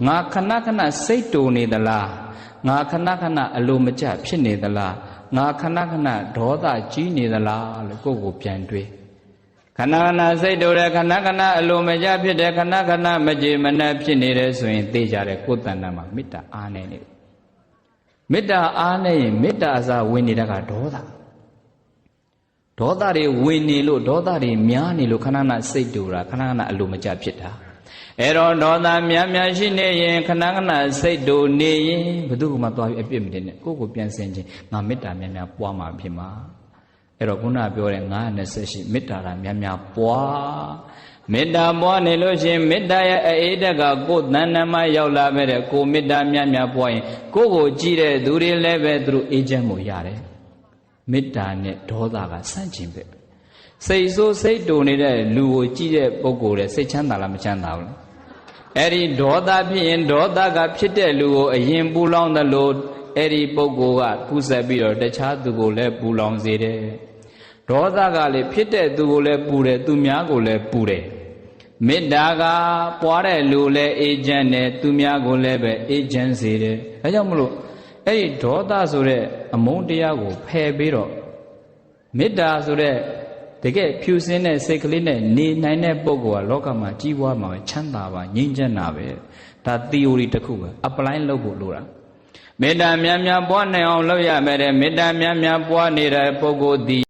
ငါခဏခဏစိတ်တူနေသလားငါခဏခဏအလိုမကျဖြစ်နေသလားငါခဏခဏဒေါသကြီးနေသလားလို့ကိုယ့်ကိုပြန်တွေးခဏခဏစိတ်တူတယ်ခဏခဏအလိုမကျဖြစ်တယ်ခဏခဏမကြေမနက်ဖြစ်နေတယ်ဆိုရင်သိကြတယ်ကိုယ်တဏ္ဍာမှာမေတ္တာအားနေတယ်မေတ္တာအားနေရင်မေတ္တာအစားဝင်နေတာကဒေါသတွေဝင်နေလို့ဒေါသတွေများနေလို့ခဏခဏစိတ်တူတာခဏခဏအလိုမကျဖြစ်တာအဲ့တော့ဒေါသများများရှိနေရင်ခဏခဏစိတ်တူနေရင်ဘယ်သူမှသွားပြီးအပြစ်မတင်နဲ့ကိုယ့်ကိုပြန်ဆင်ခြင်းငါမေတ္တာများများပွားမှာဖြစ်မှာအဲ့တော့ခုနပြောတဲ့928မေတ္တာဓာတ်များများပွားမေတ္တာပွားနေလို့ရှိရင်မေတ္တာရဲ့အေးတက်ကကိုယ်တဏ္ဍာမှာရောက်လာပဲတဲ့ကိုမေတ္တာများများပွားရင်ကိုယ့်ကိုကြည့်တဲ့သူတွေလည်းပဲသူတို့အေးချမ်းမှုရတယ်မေတ္တာနဲ့ဒေါသကဆန့်ကျင်ပဲစိတ်ဆိုးစိတ်တူနေတဲ့လူကိုကြည့်တဲ့ပုဂ္ဂိုလ်တဲ့စိတ်ချမ်းသာလားမချမ်းသာဘူးအဲ့ဒီဒေါသဖြစ်ရင်ဒေါသကဖြစ်တဲ့လူကိုအရင်ပူလောင်သလိုအဲ့ဒီပုဂ္ဂိုလ်ကပူဆက်ပြီးတော့တခြားသူကိုလည်းပူလောင်စေတယ်ဒေါသကလည်းဖြစ်တဲ့သူကိုလည်းပူတယ်သူများကိုလည်းပူတယ်မေတ္တာကပွားတဲ့လူလည်းအေးချမ်းတယ်သူများကိုလည်းပဲအေးချမ်းစေတယ်ဒါကြောင့်မလို့အဲ့ဒီဒေါသဆိုတဲ့အမုန်းတရားကိုဖယ်ပြီးတော့မေတ္တာဆိုတဲ့တကယ်ဖြူစင်းတဲ့စိတ်ကလေးနဲ့နေနိုင်တဲ့ပုဂ္ဂိုလ်ကလောကမှာကြီးပွားမှာပဲချမ်းသာပါငြိမ်းချမ်းတာပဲဒါ theory တစ်ခုပဲ apply လုပ်ဖို့လိုတာမေတ္တာများများပွားနိုင်အောင်လုပ်ရမယ်တဲ့မေတ္တာများများပွားနေတဲ့ပုဂ္ဂိုလ်ဒီ